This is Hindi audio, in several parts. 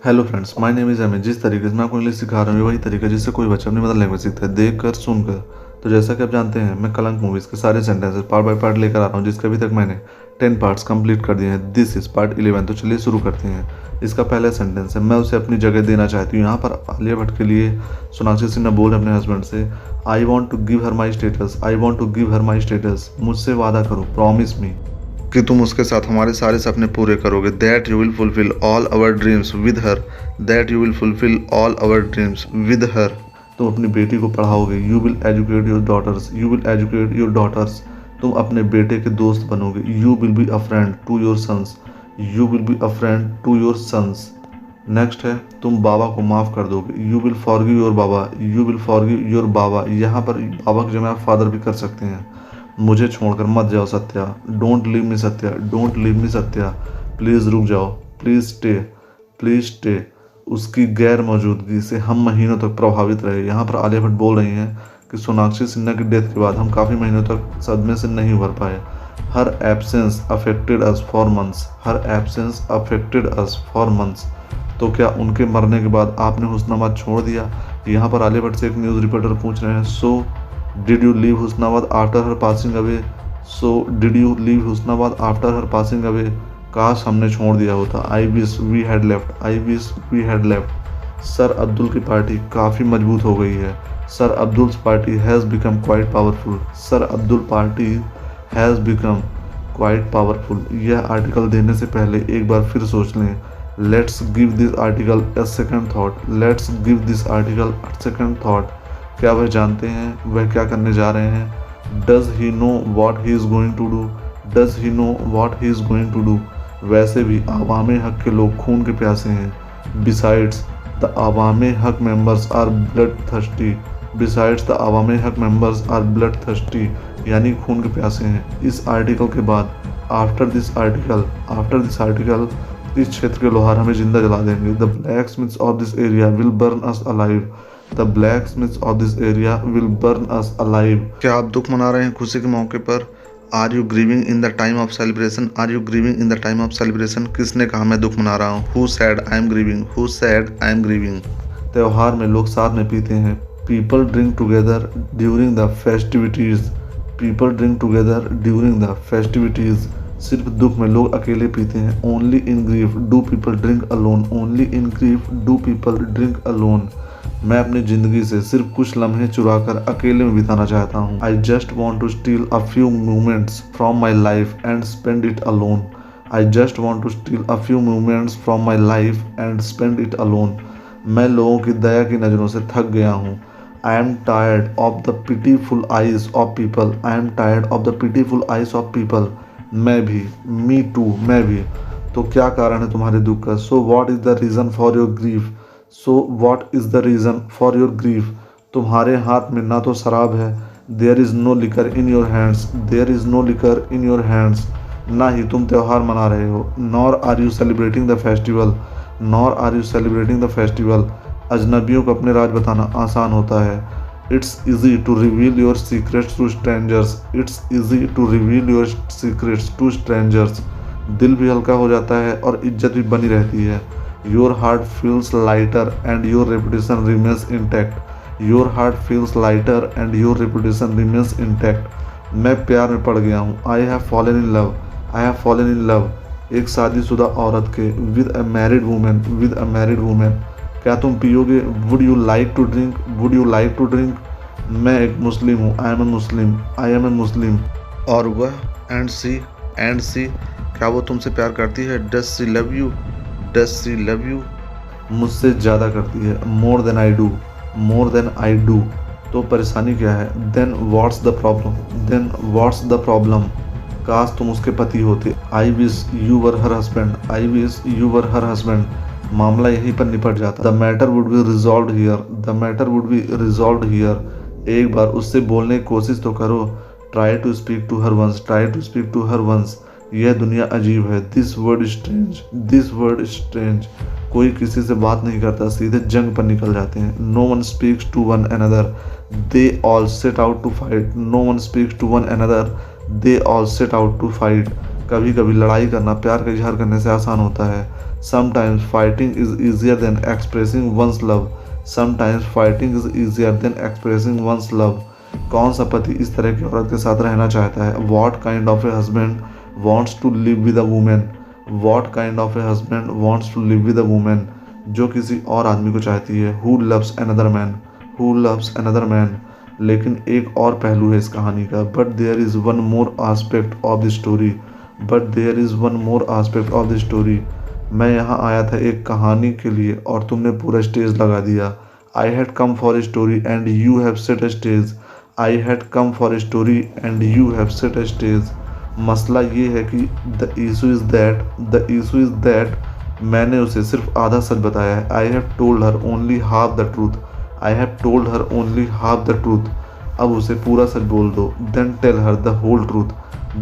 Hello friends, my name is Amit. जिस तरीके से मैं आपको इंग्लिश सिखा रहा हूँ, ये वही तरीका जिससे कोई बच्चा अपनी मदर लैंग्वेज सीखता है, देख कर सुनकर। तो जैसा कि आप जानते हैं, मैं कलंक मूवीज़ के सारे सेंटेंसेस पार्ट बाय पार्ट लेकर आ रहा हूँ, जिसके अभी तक मैंने 10 पार्ट्स कंप्लीट कर दिए हैं। This is part 11। तो चलिए शुरू करते हैं। इसका पहला सेंटेंस है, मैं उसे अपनी जगह देना चाहती हूँ। यहाँ पर आलिया भट्ट के लिए सोनाक्षी सिन्हा बोल रहे अपने हस्बैंड से, I want to give her my status, I want to give her my status. मुझसे वादा करो, प्रॉमिस मी, कि तुम उसके साथ हमारे सारे सपने पूरे करोगे। That you will fulfil all our dreams with her, that you will fulfil all our dreams with her. तुम अपनी बेटी को पढ़ाओगे। You will educate your daughters, you will educate your daughters. तुम अपने बेटे के दोस्त बनोगे। You will be a friend to your sons, you will be a friend to your sons. Next है, तुम बाबा को माफ़ कर दोगे। You will forgive your baba, you will forgive your baba. यहाँ पर बाबा की जगह आप फादर भी कर सकते हैं। मुझे छोड़कर मत जाओ Satya, don't leave me Satya, don't leave me Satya. Please रुक जाओ, प्लीज़ स्टे, प्लीज़ स्टे। उसकी गैर मौजूदगी से हम महीनों तक प्रभावित रहे। यहाँ पर आलिया भट्ट बोल रही हैं कि सोनाक्षी सिन्हा की डेथ के बाद हम काफ़ी महीनों तक सदमे से नहीं उभर पाए। Her absence affected us for months, her absence affected us for months. तो क्या उनके मरने के बाद आपने हुस्नाबाद छोड़ दिया? यहाँ पर आलिया भट्ट से एक न्यूज़ रिपोर्टर पूछ रहे हैं, so did you leave Husnabad after her passing away, so did you leave Husnabad after her passing away. काश हमने छोड़ दिया होता। I wish we had left, I wish we had left. Sir Abdul की पार्टी काफ़ी मजबूत हो गई है। Sir Abdul's party has become quite powerful, sir Abdul party has become quite powerful. यह आर्टिकल देने से पहले एक बार फिर सोच लें। Let's give this article a second thought, let's give this article a second thought. क्या वह जानते हैं वह क्या करने जा रहे हैं? Does he know what he is going to do, does he know what he is going to do. वैसे भी आवाम हक के लोग खून के प्यासे हैं। बिसाइड्स द आवाम हक members are blood thirsty, besides the आवाम हक मेंबर्स आर ब्लड थर्स्टी, यानी खून के प्यासे हैं। इस आर्टिकल के बाद, after this article, after this article, इस क्षेत्र के लोहार हमें जिंदा जला देंगे। The black Smiths of this area will burn us alive, the black Smiths of this area will burn us alive. क्या आप दुख मना रहे हैं खुशी के मौके पर? Are you grieving in the time of celebration, are you grieving in the time of celebration. किसने कहा मैं दुख मना रहा हूँ? Who said I am grieving, who said I am grieving. त्योहार में लोग साथ में पीते हैं। People drink together during the festivities, people drink together during the festivities. सिर्फ दुख में लोग अकेले पीते हैं। Only in grief do people drink alone, only in grief do people drink alone. मैं अपनी ज़िंदगी से सिर्फ कुछ लम्हे चुराकर अकेले में बिताना चाहता हूँ। I just want to steal a few moments from my life and spend it alone, I just want to steal a few moments from my life and spend it alone. मैं लोगों की दया की नज़रों से थक गया हूँ। I am tired of the pitiful eyes of people, I am tired of the pitiful eyes of people. मैं भी, मी टू, मैं भी। तो क्या कारण है तुम्हारे दुख का? So what is the reason for your grief, so what is the reason for your grief. तुम्हारे हाथ में ना तो शराब है, there is no liquor in your hands, there is no liquor in your hands. ना ही तुम त्यौहार मना रहे हो। Nor are you celebrating the festival, nor are you celebrating the festival. अजनबियों को अपने राज बताना आसान होता है। It's easy to reveal your secrets to strangers, it's easy to reveal your secrets to strangers. दिल भी हल्का हो जाता है और इज्जत भी बनी रहती है। Your heart feels lighter and your reputation remains intact, your heart feels lighter and your reputation remains intact. मैं प्यार में पड़ गया हूँ। I have fallen in love, I have fallen in love, एक शादीशुदा औरत के। With a married woman, with a married woman. क्या तुम पियोगे? Would you like to drink, would you like to drink. मैं एक मुस्लिम हूँ। I am A Muslim, I am ए मुस्लिम। और वह, एंड सी, क्या वो तुमसे प्यार करती है? Does she love you, does she love you. मुझसे ज़्यादा करती है। More than I do, more than I do. तो परेशानी क्या है? Then what's the problem, then what's the problem. काश तुम उसके पति होते। I wish you were her husband, I wish you were her husband. मामला यहीं पर निपट जाता। The matter would be resolve here, the matter would be resolve here. एक बार उससे बोलने की कोशिश तो करो। Try to speak to her once, try to speak to her once. यह दुनिया अजीब है। This word strange, this word strange. कोई किसी से बात नहीं करता, सीधे जंग पर निकल जाते हैं। No one speaks to one another, they all set out to fight. No one speaks to one another, they all set out to fight. कभी कभी लड़ाई करना प्यार का इजहार करने से आसान होता है। Sometimes fighting is easier than expressing one's love. Sometimes fighting is easier than expressing one's love. कौन सा पति इस तरह की औरत के साथ रहना चाहता है? What kind of a husband wants to live with a woman? What kind of a husband wants to live with a woman? जो किसी और आदमी को चाहती है. Who loves another man? Who loves another man? लेकिन एक और पहलू है इस कहानी का. But there is one more aspect of the story. But there is one more aspect of the story. मैं यहाँ आया था एक कहानी के लिए और तुमने पूरा स्टेज लगा दिया. I had come for a story and you have set a stage. I had come for a story and you have set a stage. मसला ये है कि the issue is that मैंने उसे सिर्फ आधा सच बताया है. I have told her only half the truth. I have told her only half the truth. अब उसे पूरा सच बोल दो. Then tell her the whole truth.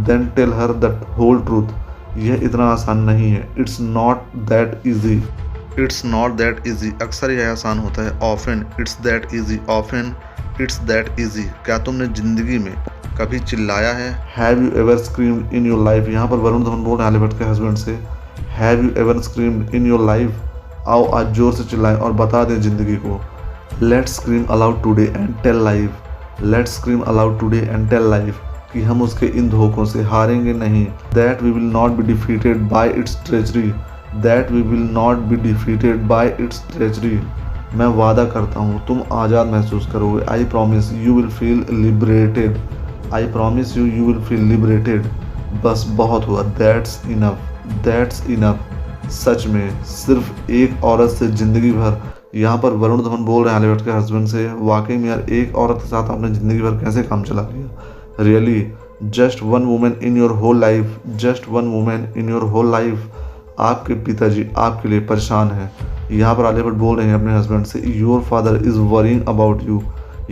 Then tell her the whole truth. यह इतना आसान नहीं है. It's not that easy. It's not that easy. अक्सर यह आसान होता है. Often it's that easy. Often it's that easy. क्या तुमने जिंदगी में कभी चिल्लाया है? Have you ever screamed in your life. यहाँ पर वरुण धवन बोल रहे हैं आलिया भट्ट के हस्बैंड से. Have you ever screamed in your life. आओ आज जोर से चिल्लाएं और बता दें जिंदगी को. Let's scream aloud today and tell life. Let's scream aloud today and tell life. कि हम उसके इन धोखों से हारेंगे नहीं. That we will not be defeated by its treasury. That we will not be defeated by its treasury. मैं वादा करता हूँ तुम आज़ाद महसूस करोगे. I promise you will feel liberated. I promise you you will feel liberated. बस बहुत हुआ. That's enough. That's enough. सच में सिर्फ एक औरत से ज़िंदगी भर. यहाँ पर वरुण धवन बोल रहे हैं आलिया भट्ट के हस्बैंड से. वाकई में यार एक औरत के साथ आपने ज़िंदगी भर कैसे काम चला लिया. Really, just one woman in your whole life. Just one woman in your whole life. आपके पिताजी आपके लिए परेशान हैं. यहाँ पर आलिया भट्ट बोल रहे हैं अपने हस्बैंड से. Your father is worrying about you.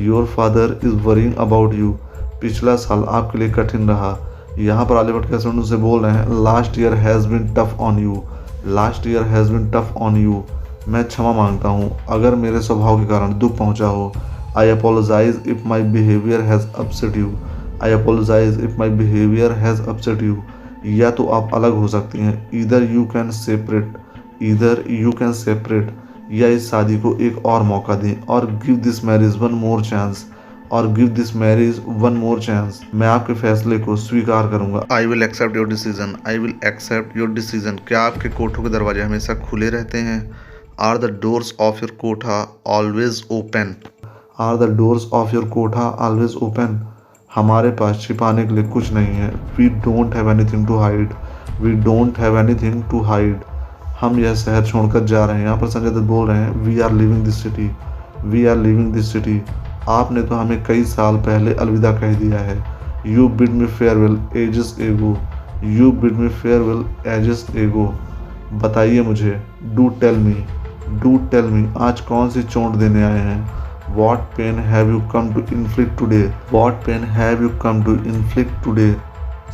Your father is worrying about you. पिछला साल आपके लिए कठिन रहा. यहाँ पर आलिया भट्ट के हस्बैंड से बोल रहे हैं. Last year has been tough on you. Last year has been tough on you. मैं क्षमा मांगता हूँ अगर मेरे स्वभाव के कारण दुख पहुँचा हो. I apologize if my behavior has upset you. I apologize if my behavior has upset you. या तो आप अलग हो सकती हैं. Either you can separate. Either you can separate. या इस शादी को एक और मौका दें. और give this marriage one more chance. और give this marriage one more chance. मैं आपके फैसले को स्वीकार करूंगा. I will accept your decision. I will accept your decision. क्या आपके कोठों के दरवाजे हमेशा खुले रहते हैं? Are the doors of your कोठा always open? Are the doors of your कोठा always open? हमारे पास छिपाने के लिए कुछ नहीं है. We don't have anything to hide. We don't have anything to hide. हम यह शहर छोड़कर जा रहे हैं. यहाँ पर संजय दत्त बोल रहे हैं. We are living this city. We are living this city. आपने तो हमें कई साल पहले अलविदा कह दिया है. You bid me farewell ages ago. You bid me farewell ages ago. बताइए मुझे. Do tell me. Do tell me. आज कौन सी चोट देने आए हैं? What pain have you come to inflict today? What pain have you come to inflict today?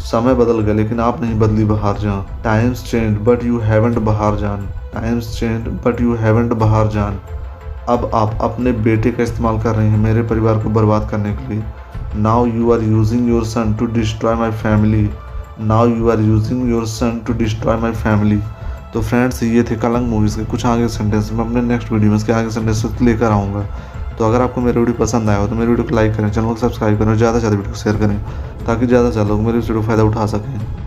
समय बदल गया लेकिन आप नहीं बदली बहार जान. Times changed but you haven't बहार जान. Times changed but you haven't बहार जान. अब आप अपने बेटे का इस्तेमाल कर रहे हैं मेरे परिवार को बर्बाद करने के लिए. Now you are using your son to destroy my family. Now you are using your son to destroy my family. तो फ्रेंड्स ये थे कलंक मूवीज़ के कुछ आगे सेंटेंस. मैं अपने नेक्स्ट वीडियो में इसके आगे सेंटेंस लेकर आऊँगा. तो अगर आपको मेरा वीडियो पसंद आया हो तो मेरे वीडियो को लाइक करें, चैनल को सब्सक्राइब करें और ज़्यादा से ज़्यादा वीडियो को शेयर करें ताकि ज़्यादा से ज़्यादा लोग मेरे इस वीडियो को फ़ायदा उठा सकें.